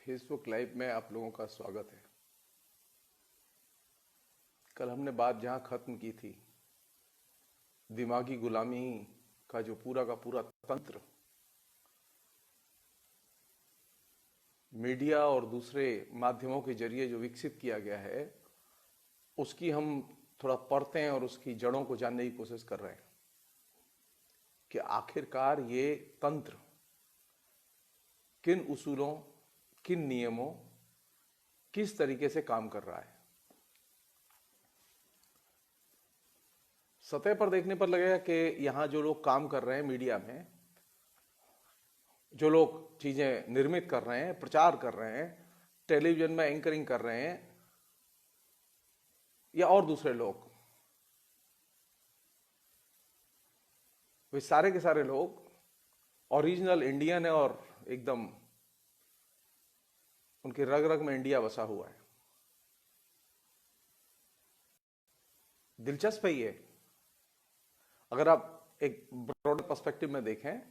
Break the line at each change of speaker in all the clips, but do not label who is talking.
Facebook live में आप लोगों का स्वागत है। कल हमने बात जहां खत्म की थी, दिमागी गुलामी का जो पूरा का पूरा तंत्र मीडिया और दूसरे माध्यमों के जरिए जो विकसित किया गया है, उसकी हम थोड़ा पढ़ते हैं और उसकी जड़ों को जानने की कोशिश कर रहे हैं कि आखिरकार ये तंत्र किन उसूलों, किन नियमों, किस तरीके से काम कर रहा है। सतह पर देखने पर लगेगा कि यहां जो लोग काम कर रहे हैं मीडिया में, जो लोग चीजें निर्मित कर रहे हैं, प्रचार कर रहे हैं, टेलीविजन में एंकरिंग कर रहे हैं या और दूसरे लोग, वे सारे के सारे लोग ओरिजिनल इंडियन है और एकदम उनके रग रग में इंडिया बसा हुआ है। दिलचस्प है ये। अगर आप एक ब्रॉडर पर्सपेक्टिव में देखें,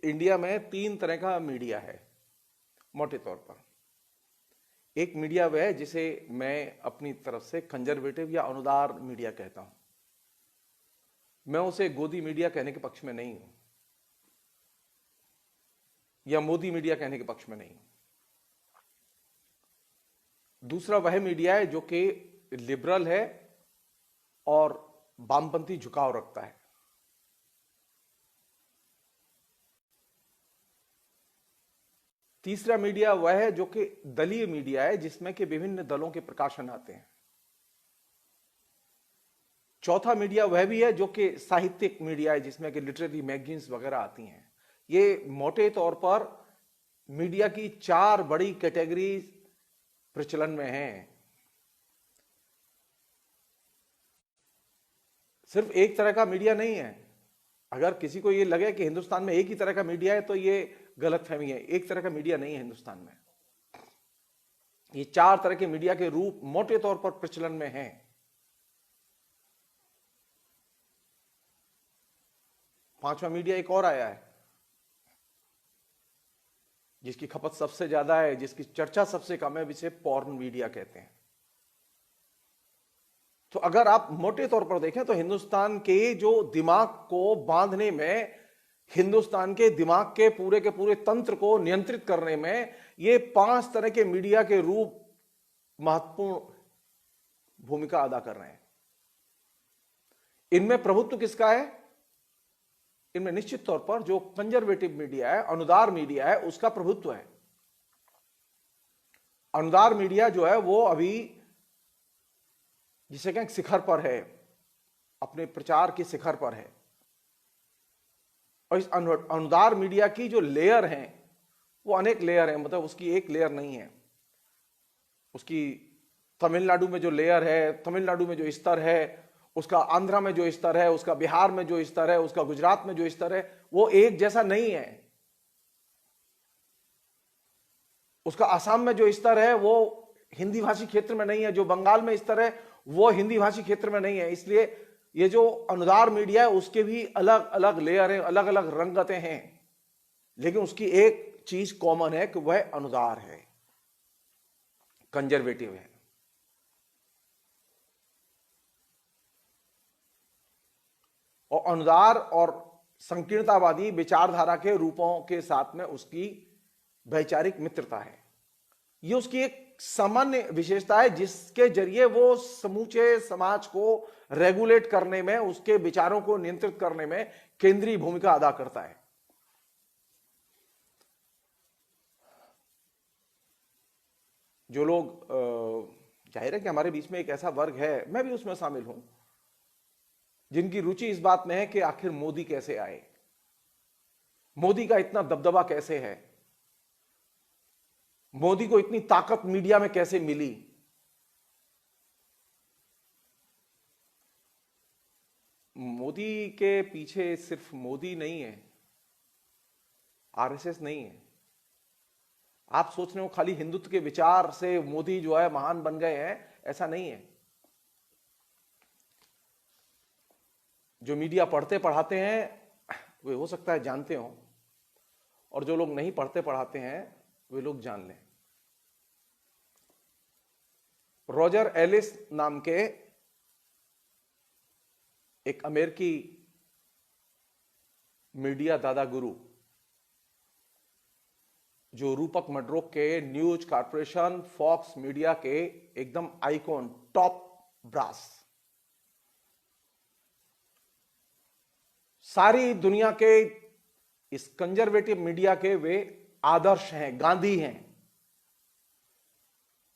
इंडिया में 3 तरह का मीडिया है मोटे तौर पर। एक मीडिया वह है जिसे मैं अपनी तरफ से कंजर्वेटिव या अनुदार मीडिया कहता हूं। मैं उसे गोदी मीडिया कहने के पक्ष में नहीं हूं या मोदी मीडिया कहने के पक्ष में नहीं हूं। दूसरा वह मीडिया है जो कि लिबरल है और वामपंथी झुकाव रखता है। तीसरा मीडिया वह है जो कि दलीय मीडिया है, जिसमें कि विभिन्न दलों के प्रकाशन आते हैं। चौथा मीडिया वह भी है जो कि साहित्यिक मीडिया है, जिसमें कि लिटरेरी मैगजीन्स वगैरह आती हैं। ये मोटे तौर पर मीडिया की 4 बड़ी कैटेगरी प्रचलन में हैं। सिर्फ एक तरह का मीडिया नहीं है। अगर किसी को ये लगे कि हिंदुस्तान में एक ही तरह का मीडिया है तो ये गलतफहमी है। एक तरह का मीडिया नहीं है हिंदुस्तान में। ये 4 तरह के मीडिया के रूप मोटे तौर पर प्रचलन में हैं। पांचवा मीडिया एक और आया है जिसकी खपत सबसे ज्यादा है, जिसकी चर्चा सबसे कम है, जिसे पॉर्न मीडिया कहते हैं। तो अगर आप मोटे तौर पर देखें तो हिंदुस्तान के जो दिमाग को बांधने में, हिंदुस्तान के दिमाग के पूरे तंत्र को नियंत्रित करने में ये 5 तरह के मीडिया के रूप महत्वपूर्ण भूमिका अदा कर रहे हैं। इनमें प्रभुत्व किसका है? इनमें निश्चित तौर पर जो कंजर्वेटिव मीडिया है, अनुदार मीडिया है, उसका प्रभुत्व है। अनुदार मीडिया जो है वो अभी जिसे कहें शिखर पर है, अपने प्रचार के शिखर पर है। और इस अनुदार मीडिया की जो लेयर हैं वो अनेक लेयर हैं, मतलब उसकी एक लेयर नहीं है। उसकी तमिलनाडु में जो लेयर है, तमिलनाडु में जो स्तर है, उसका आंध्रा में जो स्तर है, उसका बिहार में जो स्तर है, उसका गुजरात में जो स्तर है, वो एक जैसा नहीं है। उसका असम में जो स्तर है वो हिंदी भाषी क्षेत्र में नहीं है, जो बंगाल में स्तर है वो हिंदी भाषी क्षेत्र में नहीं है। इसलिए ये जो अनुदार मीडिया है उसके भी अलग अलग लेयर हैं, अलग अलग रंगतें हैं, लेकिन उसकी एक चीज कॉमन है कि वह अनुदार है, कंजर्वेटिव है। और अनुदार और संकीर्णतावादी विचारधारा के रूपों के साथ में उसकी वैचारिक मित्रता है। यह उसकी एक सामान्य विशेषता है जिसके जरिए वो समूचे समाज को रेगुलेट करने में, उसके विचारों को नियंत्रित करने में केंद्रीय भूमिका अदा करता है। जो लोग, जाहिर है कि हमारे बीच में एक ऐसा वर्ग है, मैं भी उसमें शामिल हूं, जिनकी रुचि इस बात में है कि आखिर मोदी कैसे आए, मोदी का इतना दबदबा कैसे है, मोदी को इतनी ताकत मीडिया में कैसे मिली। मोदी के पीछे सिर्फ मोदी नहीं है, आरएसएस नहीं है। आप सोच रहे हो खाली हिंदुत्व के विचार से मोदी जो है महान बन गए हैं, ऐसा नहीं है। जो मीडिया पढ़ते पढ़ाते हैं वे हो सकता है जानते हो, और जो लोग नहीं पढ़ते पढ़ाते हैं वे लोग जान लें। रॉजर एलिस नाम के एक अमेरिकी मीडिया दादा गुरु, जो रूपक मड्रोक के न्यूज कॉर्पोरेशन फॉक्स मीडिया के एकदम आइकॉन, टॉप ब्रास, सारी दुनिया के इस कंजर्वेटिव मीडिया के वे आदर्श हैं, गांधी हैं।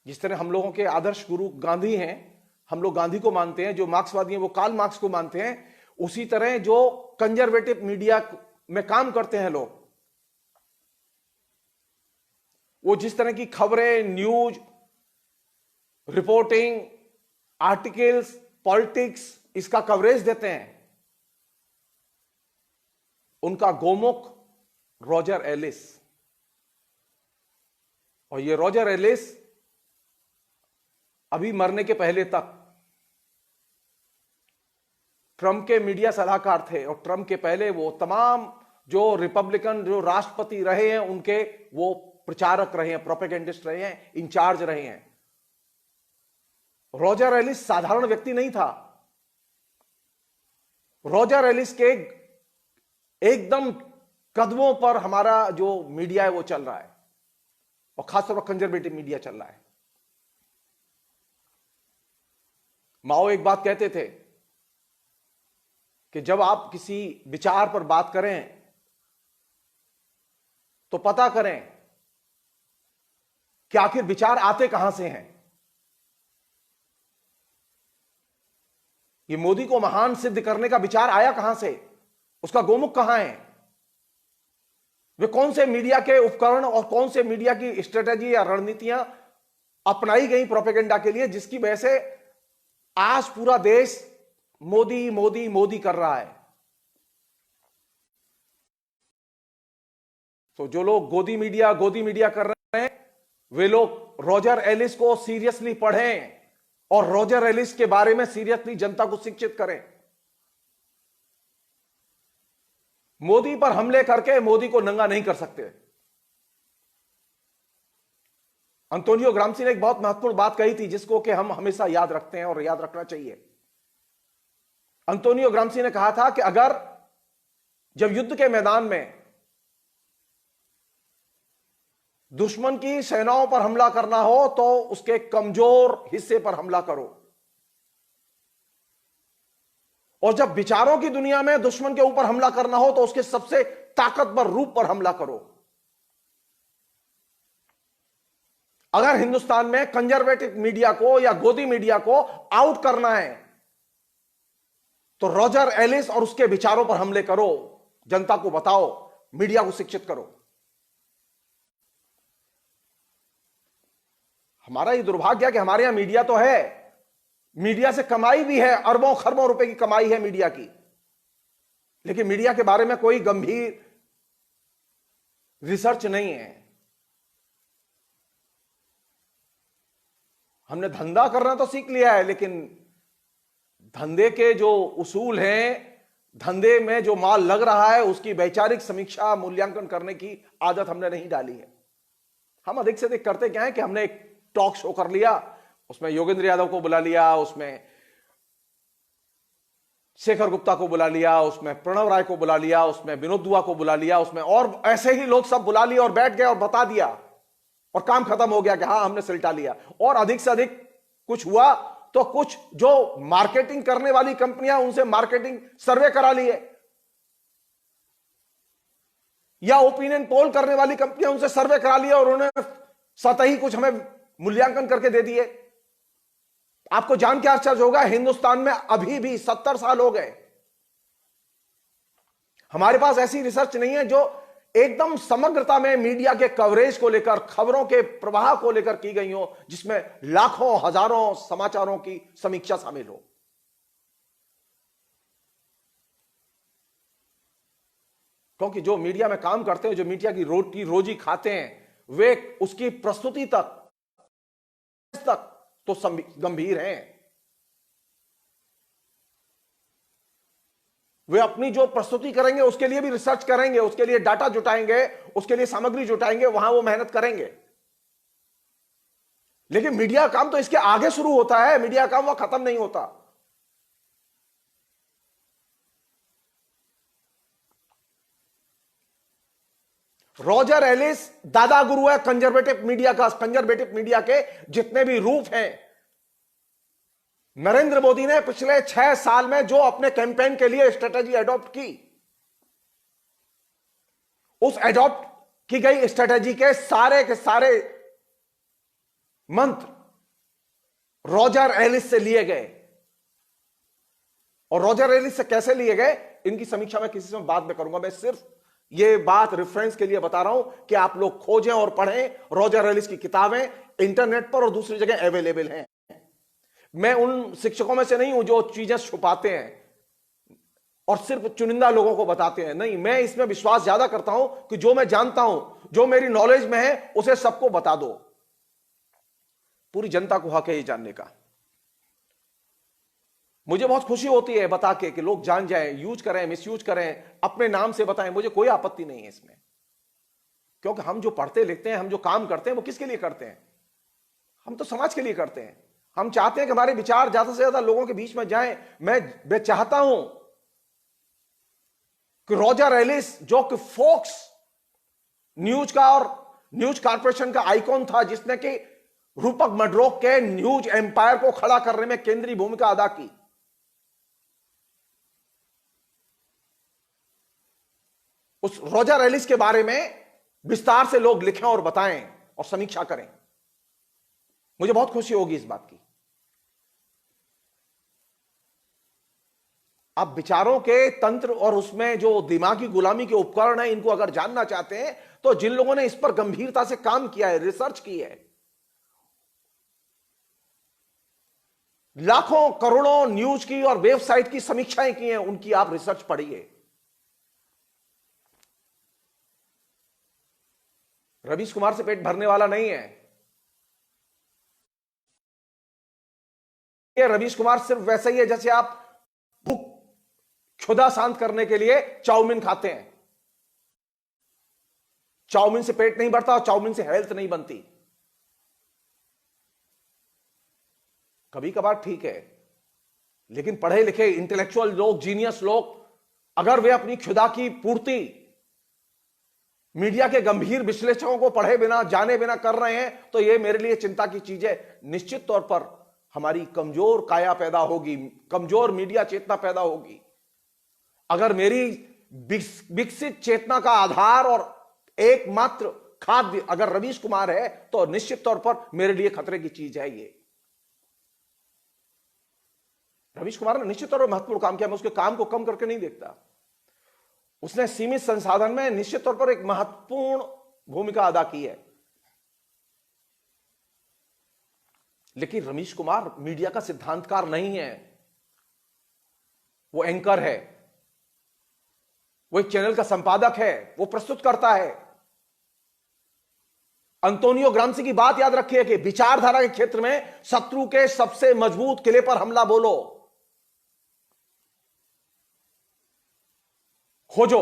जिस तरह हम लोगों के आदर्श गुरु गांधी हैं, हम लोग गांधी को मानते हैं, जो मार्क्सवादी हैं वो कार्ल मार्क्स को मानते हैं, उसी तरह जो कंजर्वेटिव मीडिया में काम करते हैं लोग, वो जिस तरह की खबरें, न्यूज रिपोर्टिंग, आर्टिकल्स, पॉलिटिक्स, इसका कवरेज देते हैं, उनका गोमुख रॉजर एलिस। और ये रॉजर एलिस अभी मरने के पहले तक ट्रंप के मीडिया सलाहकार थे, और ट्रंप के पहले वो तमाम जो रिपब्लिकन जो राष्ट्रपति रहे हैं उनके वो प्रचारक रहे हैं, प्रोपेगेंडिस्ट रहे हैं, इंचार्ज रहे हैं। रॉजर एलिस साधारण व्यक्ति नहीं था। रॉजर एलिस के एकदम कदमों पर हमारा जो मीडिया है वो चल रहा है, और खासतौर पर कंजर्वेटिव मीडिया चल रहा है। माओ एक बात कहते थे कि जब आप किसी विचार पर बात करें तो पता करें कि आखिर विचार आते कहां से हैं। ये मोदी को महान सिद्ध करने का विचार आया कहां से, उसका गोमुख कहां है, वे कौन से मीडिया के उपकरण और कौन से मीडिया की स्ट्रेटेजी या रणनीतियां अपनाई गई प्रोपेगेंडा के लिए, जिसकी वजह से आज पूरा देश मोदी मोदी मोदी कर रहा है। तो जो लोग गोदी मीडिया कर रहे हैं, वे लोग रॉजर एलिस को सीरियसली पढ़ें और रॉजर एलिस के बारे में सीरियसली जनता को शिक्षित करें। मोदी पर हमले करके मोदी को नंगा नहीं कर सकते। अंतोनियो ग्राम्सी ने एक बहुत महत्वपूर्ण बात कही थी, जिसको कि हम हमेशा याद रखते हैं और याद रखना चाहिए। अंतोनियो ग्राम्सी ने कहा था कि अगर जब युद्ध के मैदान में दुश्मन की सेनाओं पर हमला करना हो तो उसके कमजोर हिस्से पर हमला करो, और जब विचारों की दुनिया में दुश्मन के ऊपर हमला करना हो तो उसके सबसे ताकतवर रूप पर हमला करो। अगर हिंदुस्तान में कंजर्वेटिव मीडिया को या गोदी मीडिया को आउट करना है तो रॉजर एलिस और उसके विचारों पर हमले करो, जनता को बताओ, मीडिया को शिक्षित करो। हमारा ये दुर्भाग्य है कि हमारे यहां मीडिया तो है, मीडिया से कमाई भी है, अरबों खरबों रुपए की कमाई है मीडिया की, लेकिन मीडिया के बारे में कोई गंभीर रिसर्च नहीं है। हमने धंधा करना तो सीख लिया है, लेकिन धंधे के जो उसूल हैं, धंधे में जो माल लग रहा है, उसकी वैचारिक समीक्षा मूल्यांकन करने की आदत हमने नहीं डाली है। हम अधिक से अधिक करते क्या है कि हमने एक टॉक शो कर लिया, उसमें योगेंद्र यादव को बुला लिया, उसमें शेखर गुप्ता को बुला लिया, उसमें प्रणव राय को बुला लिया, उसमें विनोद दुआ को बुला लिया, उसमें और ऐसे ही लोग सब बुला लिए और बैठ गए और बता दिया, और काम खत्म हो गया कि हां हमने सिलटा लिया। और अधिक से अधिक कुछ हुआ तो कुछ जो मार्केटिंग करने वाली कंपनियां, उनसे मार्केटिंग सर्वे करा लिए, या ओपिनियन पोल करने वाली कंपनियां, उनसे सर्वे करा लिया और उन्होंने सतही कुछ हमें मूल्यांकन करके दे दिए। आपको जान के आश्चर्य होगा, हिंदुस्तान में अभी भी 70 साल हो गए, हमारे पास ऐसी रिसर्च नहीं है जो एकदम समग्रता में मीडिया के कवरेज को लेकर, खबरों के प्रवाह को लेकर की गई हो, जिसमें लाखों हजारों समाचारों की समीक्षा शामिल हो। क्योंकि जो मीडिया में काम करते हैं, जो मीडिया की रोटी रोजी खाते हैं, वे उसकी प्रस्तुति तक तो गंभीर हैं। वे अपनी जो प्रस्तुति करेंगे उसके लिए भी रिसर्च करेंगे, उसके लिए डाटा जुटाएंगे, उसके लिए सामग्री जुटाएंगे, वहां वो मेहनत करेंगे। लेकिन मीडिया काम तो इसके आगे शुरू होता है, मीडिया काम वह खत्म नहीं होता। रॉजर एलिस दादा गुरु है कंजर्वेटिव मीडिया का। कंजर्वेटिव मीडिया के जितने भी रूप हैं, नरेंद्र मोदी ने पिछले 6 साल में जो अपने कैंपेन के लिए स्ट्रेटेजी एडॉप्ट की, उस एडॉप्ट की गई स्ट्रेटेजी के सारे मंत्र रॉजर एलिस से लिए गए। और रॉजर एलिस से कैसे लिए गए, इनकी समीक्षा मैं किसी समय बाद में करूंगा। मैं सिर्फ ये बात रेफरेंस के लिए बता रहा हूं कि आप लोग खोजें और पढ़ें। रॉजर एलिस की किताबें इंटरनेट पर और दूसरी जगह अवेलेबल हैं। मैं उन शिक्षकों में से नहीं हूं जो चीजें छुपाते हैं और सिर्फ चुनिंदा लोगों को बताते हैं। नहीं, मैं इसमें विश्वास ज्यादा करता हूं कि जो मैं जानता हूं, जो मेरी नॉलेज में है, उसे सबको बता दो। पूरी जनता को हक है ये जानने का। मुझे बहुत खुशी होती है बता के कि लोग जान जाएं, यूज करें, मिसयूज करें, अपने नाम से बताएं, मुझे कोई आपत्ति नहीं है इसमें। क्योंकि हम जो पढ़ते लिखते हैं, हम जो काम करते हैं, वो किसके लिए करते हैं? हम तो समाज के लिए करते हैं। हम चाहते हैं कि हमारे विचार ज्यादा से ज्यादा लोगों के बीच में जाएं। मैं चाहता हूं कि रॉजर एलिस, जो कि फोक्स न्यूज का और न्यूज कॉर्पोरेशन का आइकॉन था, जिसने कि रूपक मड्रोक के न्यूज एम्पायर को खड़ा करने में केंद्रीय भूमिका अदा की, उस रॉजर एलिस के बारे में विस्तार से लोग लिखें और बताएं और समीक्षा करें। मुझे बहुत खुशी होगी इस बात की। आप विचारों के तंत्र और उसमें जो दिमागी गुलामी के उपकरण हैं, इनको अगर जानना चाहते हैं तो जिन लोगों ने इस पर गंभीरता से काम किया है, रिसर्च की है, लाखों करोड़ों न्यूज की और वेबसाइट की समीक्षाएं की हैं, उनकी आप रिसर्च पढ़िए। रवीश कुमार से पेट भरने वाला नहीं है। ये रवीश कुमार सिर्फ वैसा ही है जैसे आप भूख क्षुधा शांत करने के लिए चाउमीन खाते हैं। चाउमीन से पेट नहीं भरता और चाउमीन से हेल्थ नहीं बनती। कभी कभार ठीक है, लेकिन पढ़े लिखे इंटेलेक्चुअल लोग, जीनियस लोग, अगर वे अपनी क्षुधा की पूर्ति मीडिया के गंभीर विश्लेषकों को पढ़े बिना, जाने बिना कर रहे हैं, तो यह मेरे लिए चिंता की चीज है। निश्चित तौर पर हमारी कमजोर काया पैदा होगी, कमजोर मीडिया चेतना पैदा होगी। अगर मेरी विकसित चेतना का आधार और एकमात्र खाद्य अगर रवीश कुमार है, तो निश्चित तौर पर मेरे लिए खतरे की चीज है ये। रवीश कुमार ने निश्चित तौर पर महत्वपूर्ण काम किया, मैं उसके काम को कम करके नहीं देखता। उसने सीमित संसाधन में निश्चित तौर पर एक महत्वपूर्ण भूमिका अदा की है। लेकिन रवीश कुमार मीडिया का सिद्धांतकार नहीं है, वो एंकर है, वो एक चैनल का संपादक है, वो प्रस्तुत करता है। अंतोनियो ग्राम्सी की बात याद रखिए कि विचारधारा के क्षेत्र में शत्रु के सबसे मजबूत किले पर हमला बोलो, खोजो।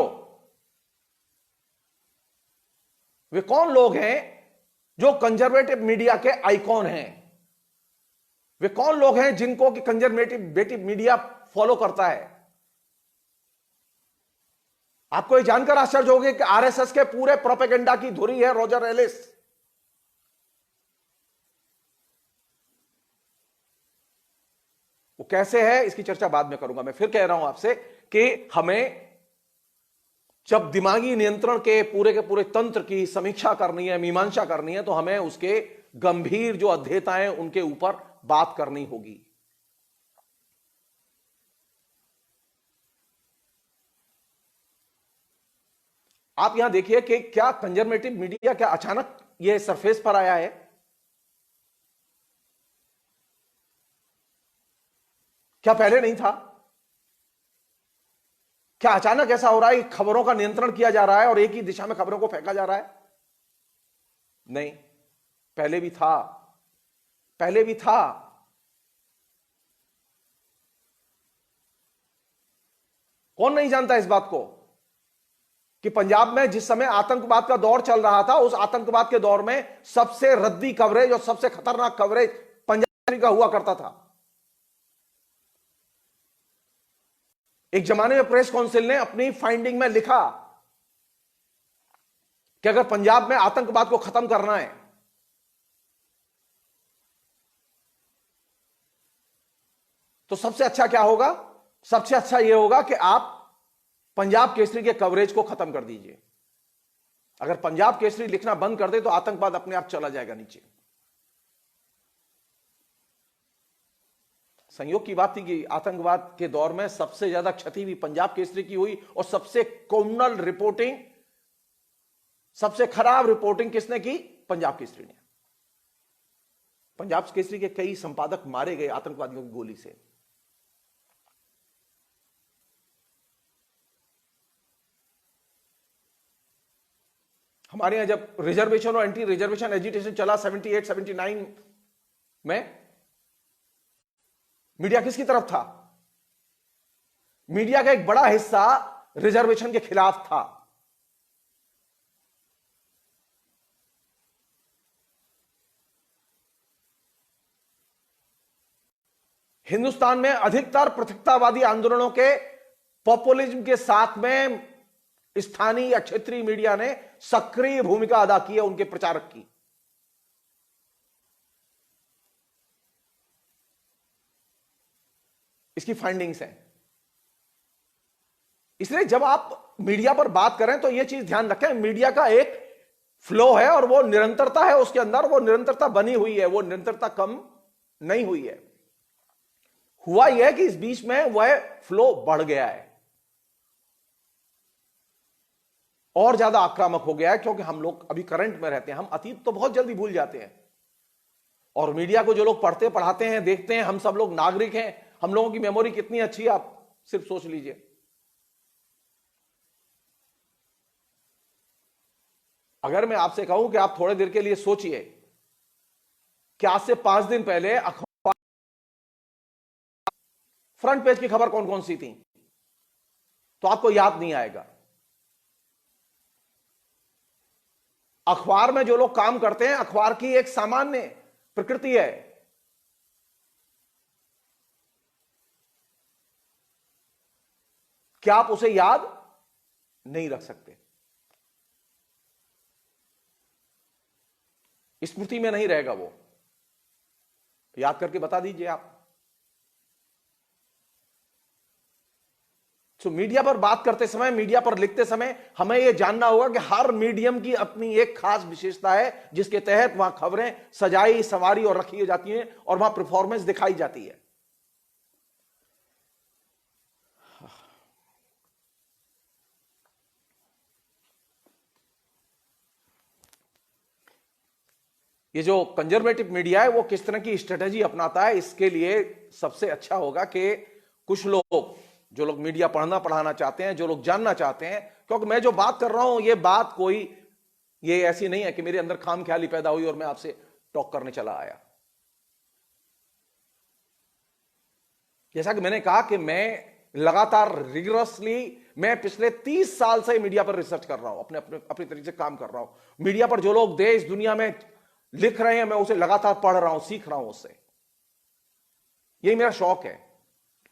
वे कौन लोग हैं जो कंजर्वेटिव मीडिया के आइकॉन हैं? वे कौन लोग हैं जिनको कि कंजर्वेटिव मीडिया फॉलो करता है? आपको यह जानकर आश्चर्य होगा कि आरएसएस के पूरे प्रोपेगेंडा की धुरी है रॉजर एलिस। वो कैसे है, इसकी चर्चा बाद में करूंगा। मैं फिर कह रहा हूं आपसे कि हमें जब दिमागी नियंत्रण के पूरे तंत्र की समीक्षा करनी है, मीमांसा करनी है, तो हमें उसके गंभीर जो अध्येता हैं उनके ऊपर बात करनी होगी। आप यहां देखिए कि क्या कंजर्वेटिव मीडिया क्या अचानक यह सरफेस पर आया है? क्या पहले नहीं था? क्या अचानक ऐसा हो रहा है कि खबरों का नियंत्रण किया जा रहा है और एक ही दिशा में खबरों को फेंका जा रहा है? नहीं, पहले भी था, पहले भी था। कौन नहीं जानता इस बात को कि पंजाब में जिस समय आतंकवाद का दौर चल रहा था, उस आतंकवाद के दौर में सबसे रद्दी कवरेज और सबसे खतरनाक कवरेज पंजाब का हुआ करता था। एक जमाने में प्रेस काउंसिल ने अपनी फाइंडिंग में लिखा कि अगर पंजाब में आतंकवाद को खत्म करना है तो सबसे अच्छा क्या होगा? सबसे अच्छा यह होगा कि आप पंजाब केसरी के कवरेज को खत्म कर दीजिए। अगर पंजाब केसरी लिखना बंद कर दे तो आतंकवाद अपने आप चला जाएगा नीचे। संयोग की बात थी कि आतंकवाद के दौर में सबसे ज्यादा क्षति भी पंजाब केसरी की हुई और सबसे क्रिमिनल रिपोर्टिंग, सबसे खराब रिपोर्टिंग किसने की? पंजाब केसरी ने। पंजाब केसरी के कई संपादक मारे गए आतंकवादियों की गोली से। हमारे यहां जब रिजर्वेशन और एंटी रिजर्वेशन एजिटेशन चला 78 79 में, मीडिया किसकी तरफ था? मीडिया का एक बड़ा हिस्सा रिजर्वेशन के खिलाफ था। हिंदुस्तान में अधिकतर पृथकतावादी आंदोलनों के पॉपुलिज्म के साथ में स्थानीय या क्षेत्रीय मीडिया ने सक्रिय भूमिका अदा की है, उनके प्रचारक की। इसकी फाइंडिंग्स हैं। इसलिए जब आप मीडिया पर बात करें तो यह चीज ध्यान रखें, मीडिया का एक फ्लो है और वो निरंतरता है उसके अंदर, वो निरंतरता बनी हुई है, वो निरंतरता कम नहीं हुई है। हुआ यह कि इस बीच में वह फ्लो बढ़ गया है और ज्यादा आक्रामक हो गया है, क्योंकि हम लोग अभी करंट में रहते हैं। हम अतीत तो बहुत जल्दी भूल जाते हैं, और मीडिया को जो लोग पढ़ते पढ़ाते हैं, देखते हैं, हम सब लोग नागरिक हैं, हम लोगों की मेमोरी कितनी अच्छी है आप सिर्फ सोच लीजिए। अगर मैं आपसे कहूं कि आप थोड़ी देर के लिए सोचिए कि आज से 5 दिन पहले अखबार फ्रंट पेज की खबर कौन कौन सी थी, तो आपको याद नहीं आएगा। अखबार में जो लोग काम करते हैं, अखबार की एक सामान्य प्रकृति है, क्या आप उसे याद नहीं रख सकते? स्मृति में नहीं रहेगा वो। याद करके बता दीजिए आप। तो मीडिया पर बात करते समय, मीडिया पर लिखते समय हमें यह जानना होगा कि हर मीडियम की अपनी एक खास विशेषता है, जिसके तहत वहां खबरें सजाई संवारी और रखी जाती हैं और वहां परफॉर्मेंस दिखाई जाती है। ये जो कंजर्वेटिव मीडिया है वो किस तरह की स्ट्रेटेजी अपनाता है, इसके लिए सबसे अच्छा होगा कि कुछ लोग, जो लोग मीडिया पढ़ना पढ़ाना चाहते हैं, जो लोग जानना चाहते हैं, क्योंकि मैं जो बात कर रहा हूं ये बात कोई ये ऐसी नहीं है कि मेरे अंदर खाम ख्याली पैदा हुई और मैं आपसे टॉक करने चला आया। जैसा कि मैंने कहा कि मैं लगातार रिगरसली, मैं पिछले 30 साल से मीडिया पर रिसर्च कर रहा हूं, अपने तरीके से काम कर रहा हूं। मीडिया पर जो लोग देश दुनिया में लिख रहे हैं, मैं उसे लगातार पढ़ रहा हूं, सीख रहा हूं उससे। यही मेरा शौक है।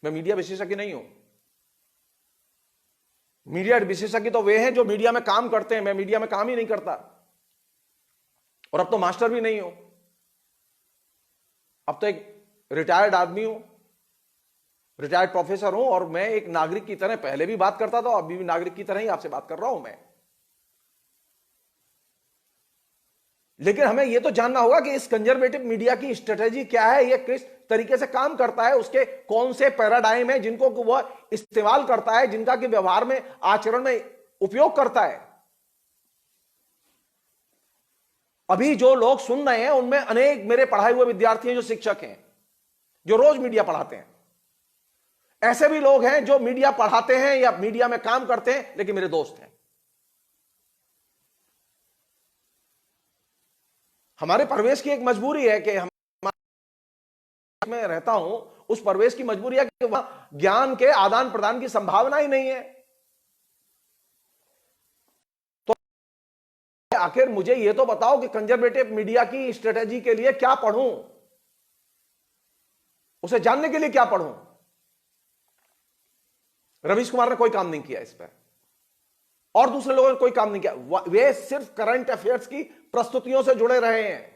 मैं मीडिया विशेषज्ञ नहीं हूं। मीडिया विशेषज्ञ तो वे हैं जो मीडिया में काम करते हैं। मैं मीडिया में काम ही नहीं करता, और अब तो मास्टर भी नहीं हूं। अब तो एक रिटायर्ड आदमी हूं, रिटायर्ड प्रोफेसर हूं, और मैं एक नागरिक की तरह पहले भी बात करता था, अभी भी नागरिक की तरह ही आपसे बात कर रहा हूं मैं। लेकिन हमें यह तो जानना होगा कि इस कंजर्वेटिव मीडिया की स्ट्रेटेजी क्या है, यह किस तरीके से काम करता है, उसके कौन से पैराडाइम है जिनको वह इस्तेमाल करता है, जिनका कि व्यवहार में, आचरण में उपयोग करता है। अभी जो लोग सुन रहे हैं उनमें अनेक मेरे पढ़ाए हुए विद्यार्थी हैं जो शिक्षक हैं, जो रोज मीडिया पढ़ाते हैं। ऐसे भी लोग हैं जो मीडिया पढ़ाते हैं या मीडिया में काम करते हैं लेकिन मेरे दोस्त हैं। हमारे परिवेश की एक मजबूरी है कि हम में रहता हूं उस परिवेश की मजबूरी है कि वहां ज्ञान के आदान प्रदान की संभावना ही नहीं है। तो आखिर मुझे यह तो बताओ कि कंजर्वेटिव मीडिया की स्ट्रेटेजी के लिए क्या पढ़ूं, उसे जानने के लिए क्या पढ़ूं? रवीश कुमार ने कोई काम नहीं किया इस पर, और दूसरे लोगों ने कोई काम नहीं किया। वे सिर्फ करंट अफेयर्स की प्रस्तुतियों से जुड़े रहे हैं।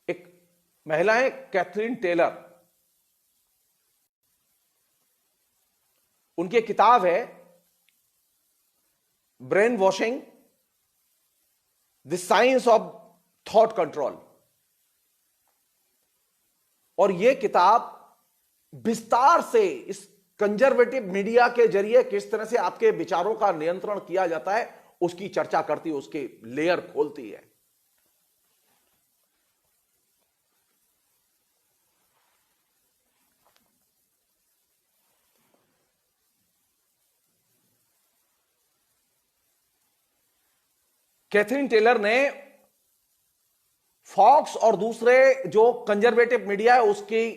एक महिला है कैथरीन टेलर, उनकी एक किताब है brain washing, the science of thought control, और यह किताब विस्तार से इस कंजर्वेटिव मीडिया के जरिए किस तरह से आपके विचारों का नियंत्रण किया जाता है उसकी चर्चा करती है, उसके लेयर खोलती है। कैथरीन टेलर ने फॉक्स और दूसरे जो कंजर्वेटिव मीडिया है उसकी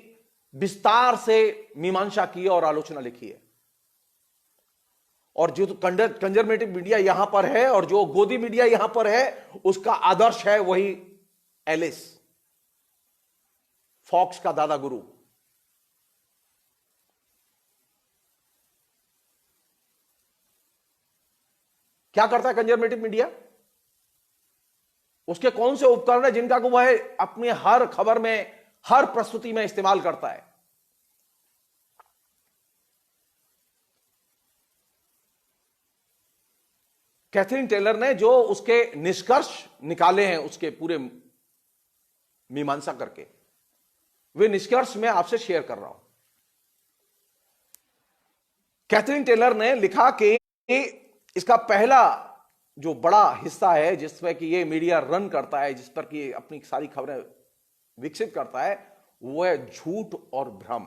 विस्तार से मीमांसा की है और आलोचना लिखी है। और जो कंजर्वेटिव मीडिया यहां पर है और जो गोदी मीडिया यहां पर है, उसका आदर्श है वही एलिस, फॉक्स का दादा गुरु। क्या करता है कंजर्वेटिव मीडिया? उसके कौन से उपकरण है जिनका को वह अपनी हर खबर में, हर प्रस्तुति में इस्तेमाल करता है? कैथरीन टेलर ने जो उसके निष्कर्ष निकाले हैं उसके पूरे मीमांसा करके, वे निष्कर्ष मैं आपसे शेयर कर रहा हूं। कैथरीन टेलर ने लिखा कि इसका पहला जो बड़ा हिस्सा है जिसमें कि ये मीडिया रन करता है, जिस पर कि अपनी सारी खबरें विकसित करता है, वो है झूठ और भ्रम।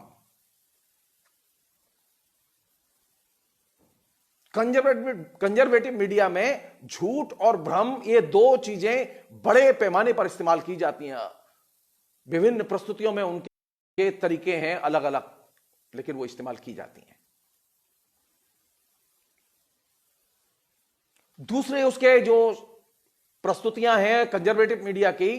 कंजर्वेटिव मीडिया में झूठ और भ्रम, ये दो चीजें बड़े पैमाने पर इस्तेमाल की जाती हैं। विभिन्न प्रस्तुतियों में उनके तरीके हैं अलग अलग, लेकिन वो इस्तेमाल की जाती हैं। दूसरे उसके जो प्रस्तुतियां हैं कंजर्वेटिव मीडिया की,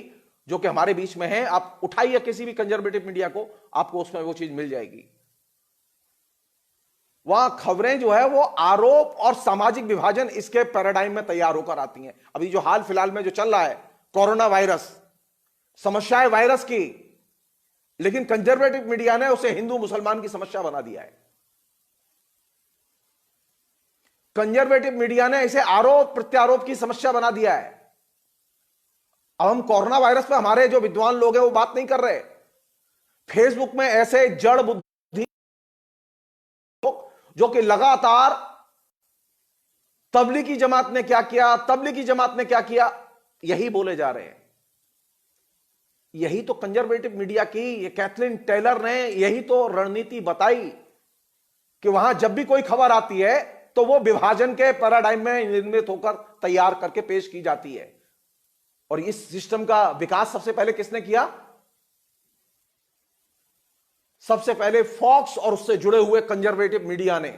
जो कि हमारे बीच में है, आप उठाइए किसी भी कंजर्वेटिव मीडिया को, आपको उसमें वो चीज मिल जाएगी। वहां खबरें जो है वो आरोप और सामाजिक विभाजन, इसके पैराडाइम में तैयार होकर आती हैं। अभी जो हाल फिलहाल में जो चल रहा है कोरोना वायरस, समस्या है वायरस की, लेकिन कंजर्वेटिव मीडिया ने उसे हिंदू मुसलमान की समस्या बना दिया है। कंजर्वेटिव मीडिया ने इसे आरोप प्रत्यारोप की समस्या बना दिया है। अब हम कोरोना वायरस पे हमारे जो विद्वान लोग हैं वो बात नहीं कर रहे। फेसबुक में ऐसे जड़ बुद्धि जो कि लगातार तबलीगी जमात ने क्या किया, तबलीगी जमात ने क्या किया, यही बोले जा रहे हैं। यही तो कंजर्वेटिव मीडिया की, ये कैथरीन टेलर ने यही तो रणनीति बताई कि वहां जब भी कोई खबर आती है तो वो विभाजन के पैराडाइम में निर्मित होकर तैयार करके पेश की जाती है। और इस सिस्टम का विकास सबसे पहले किसने किया? सबसे पहले फॉक्स और उससे जुड़े हुए कंजर्वेटिव मीडिया ने।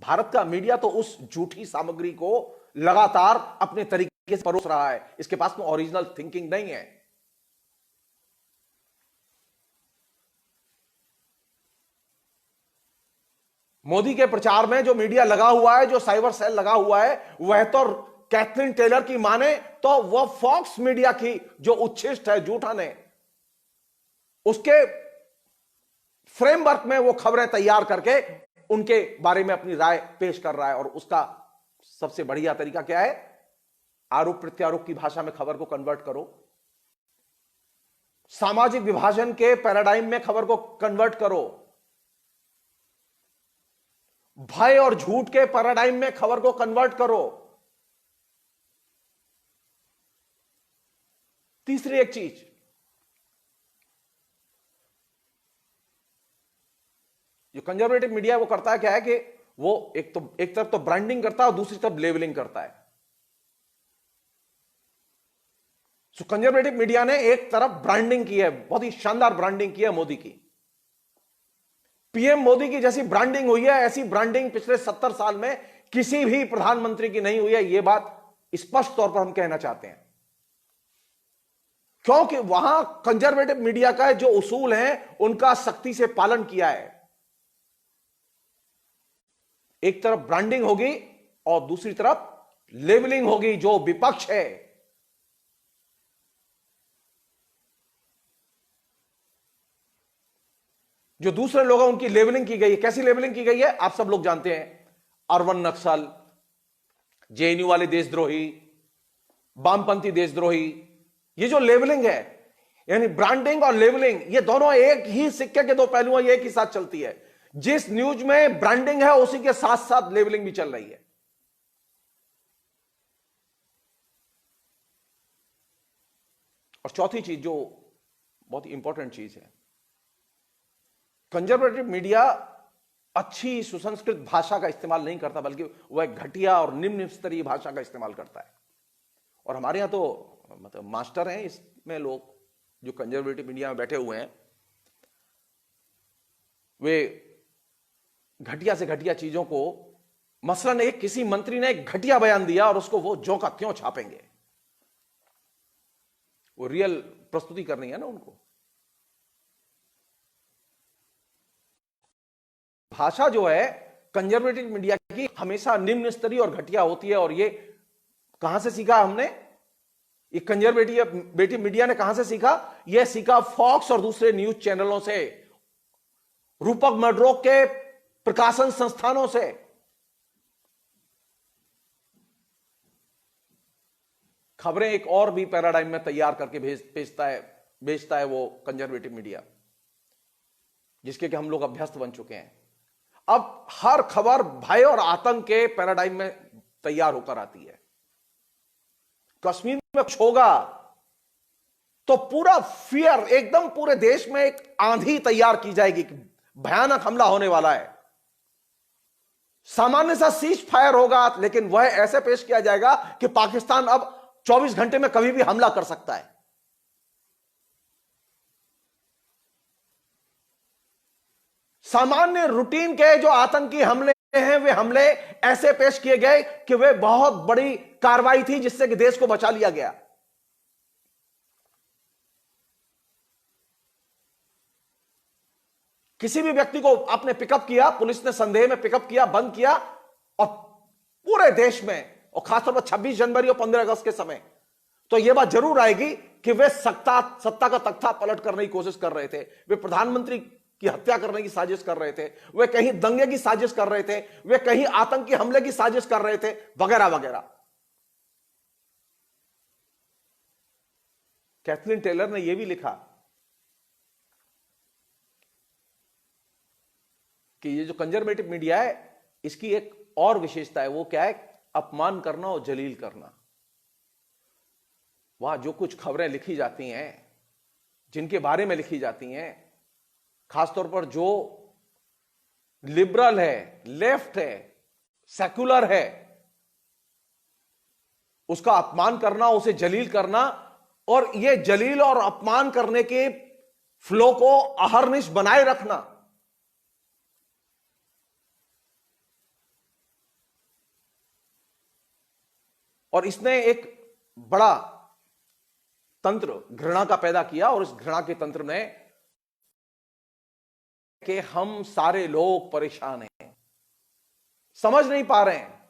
भारत का मीडिया तो उस झूठी सामग्री को लगातार अपने तरीके से परोस रहा है। इसके पास में ओरिजिनल थिंकिंग नहीं है। मोदी के प्रचार में जो मीडिया लगा हुआ है, जो साइबर सेल लगा हुआ है, वह तो कैथरीन टेलर की माने तो वह फॉक्स मीडिया की जो उच्छिष्ट है, झूठा ने, उसके फ्रेमवर्क में वो खबरें तैयार करके उनके बारे में अपनी राय पेश कर रहा है। और उसका सबसे बढ़िया तरीका क्या है? आरोप प्रत्यारोप की भाषा में खबर को कन्वर्ट करो, सामाजिक विभाजन के पैराडाइम में खबर को कन्वर्ट करो, भय और झूठ के पैराडाइम में खबर को कन्वर्ट करो। तीसरी एक चीज, जो कंजर्वेटिव मीडिया वो करता है क्या है कि वो एक तरफ तो ब्रांडिंग करता है और दूसरी तरफ लेवलिंग करता है। सो कंजर्वेटिव मीडिया ने एक तरफ ब्रांडिंग की है, बहुत ही शानदार ब्रांडिंग की है मोदी की। पीएम मोदी की जैसी ब्रांडिंग हुई है, ऐसी ब्रांडिंग पिछले 70 साल में किसी भी प्रधानमंत्री की नहीं हुई है। यह बात स्पष्ट तौर पर हम कहना चाहते हैं, क्योंकि वहां कंजर्वेटिव मीडिया का जो उसूल है उनका सख्ती से पालन किया है। एक तरफ ब्रांडिंग होगी और दूसरी तरफ लेबलिंग होगी। जो विपक्ष है, जो दूसरे लोग हैं, उनकी लेबलिंग की गई है। कैसी लेबलिंग की गई है आप सब लोग जानते हैं। अर्बन नक्सल, जेएनयू वाले देशद्रोही, वामपंथी देशद्रोही, ये जो लेबलिंग है, यानी ब्रांडिंग और लेबलिंग, ये दोनों एक ही सिक्के के दो पहलू हैं, ये एक ही साथ चलती है। जिस न्यूज में ब्रांडिंग है उसी के साथ साथ लेबलिंग भी चल रही है। और चौथी चीज जो बहुत इंपॉर्टेंट चीज है, कंजर्वेटिव मीडिया अच्छी सुसंस्कृत भाषा का इस्तेमाल नहीं करता, बल्कि वह घटिया और निम्न स्तरीय भाषा का इस्तेमाल करता है। और हमारे यहां तो मतलब मास्टर हैं इसमें लोग जो कंजर्वेटिव मीडिया में बैठे हुए हैं, वे घटिया से घटिया चीजों को, मसलन एक किसी मंत्री ने एक घटिया बयान दिया और उसको वो ज्यों का त्यों छापेंगे। वो रियल प्रस्तुति करनी है ना उनको। भाषा जो है कंजर्वेटिव मीडिया की हमेशा निम्न स्तरीय और घटिया होती है। और ये कहां से सीखा हमने? ये कंजर्वेटिव मीडिया ने कहां से सीखा? यह सीखा फॉक्स और दूसरे न्यूज चैनलों से, रूपक मर्डोक के प्रकाशन संस्थानों से। खबरें एक और भी पैराडाइम में तैयार करके बेचता है वो कंजर्वेटिव मीडिया, जिसके कि हम लोग अभ्यस्त बन चुके हैं। अब हर खबर भय और आतंक के पैराडाइम में तैयार होकर आती है। कश्मीर में कुछ होगा तो पूरा फियर, एकदम पूरे देश में एक आंधी तैयार की जाएगी कि भयानक हमला होने वाला है। सामान्य सा सीज फायर होगा, लेकिन वह ऐसे पेश किया जाएगा कि पाकिस्तान अब 24 घंटे में कभी भी हमला कर सकता है। सामान्य रूटीन के जो आतंकी हमले हैं, वे हमले ऐसे पेश किए गए कि वे बहुत बड़ी कार्रवाई थी जिससे कि देश को बचा लिया गया। किसी भी व्यक्ति को आपने पिकअप किया, पुलिस ने संदेह में पिकअप किया, बंद किया, और पूरे देश में, और खासतौर पर 26 जनवरी और 15 अगस्त के समय, तो यह बात जरूर आएगी कि वे सत्ता का तख्ता पलट करने की कोशिश कर रहे थे। वे प्रधानमंत्री की हत्या करने की साजिश कर रहे थे, वे कहीं दंगे की साजिश कर रहे थे, वे कहीं आतंकी हमले की साजिश कर रहे थे, वगैरह वगैरह। कैथरीन टेलर ने यह भी लिखा कि ये जो कंजर्वेटिव मीडिया है, इसकी एक और विशेषता है। वो क्या है? अपमान करना और जलील करना। वहां जो कुछ खबरें लिखी जाती हैं, जिनके बारे में लिखी जाती हैं, खासतौर पर जो लिबरल है, लेफ्ट है, सेक्युलर है, उसका अपमान करना, उसे जलील करना, और यह जलील और अपमान करने के फ्लो को अहर्निश बनाए रखना। और इसने एक बड़ा तंत्र घृणा का पैदा किया, और इस घृणा के तंत्र में कि हम सारे लोग परेशान हैं, समझ नहीं पा रहे हैं,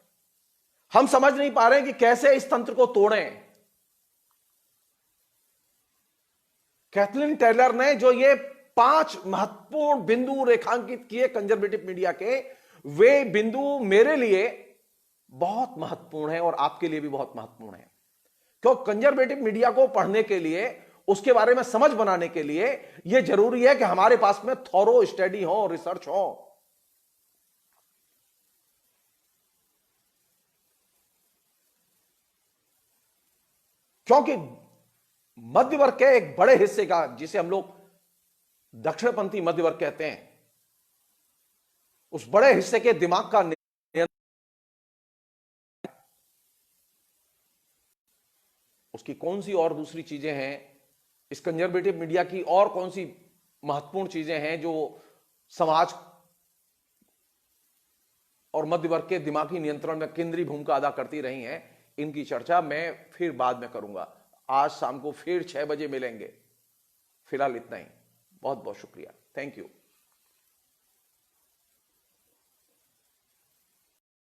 हम समझ नहीं पा रहे हैं कि कैसे इस तंत्र को तोड़ें। कैथरीन टेलर ने जो ये 5 महत्वपूर्ण बिंदु रेखांकित किए कंजर्वेटिव मीडिया के, वे बिंदु मेरे लिए बहुत महत्वपूर्ण है और आपके लिए भी बहुत महत्वपूर्ण है। क्यों? कंजर्वेटिव मीडिया को पढ़ने के लिए, उसके बारे में समझ बनाने के लिए यह जरूरी है कि हमारे पास में थॉरो स्टडी हो, रिसर्च हो। क्योंकि मध्य वर्ग के एक बड़े हिस्से का, जिसे हम लोग दक्षिणपंथी मध्य वर्ग कहते हैं, उस बड़े हिस्से के दिमाग का उस उसकी कौन सी और दूसरी चीजें हैं, इस कंजर्वेटिव मीडिया की और कौन सी महत्वपूर्ण चीजें हैं जो समाज और मध्य वर्ग के दिमागी नियंत्रण में केंद्रीय भूमिका अदा करती रही हैं, इनकी चर्चा मैं फिर बाद में करूंगा। आज शाम को फिर 6 बजे मिलेंगे। फिलहाल इतना ही। बहुत बहुत शुक्रिया। Thank you.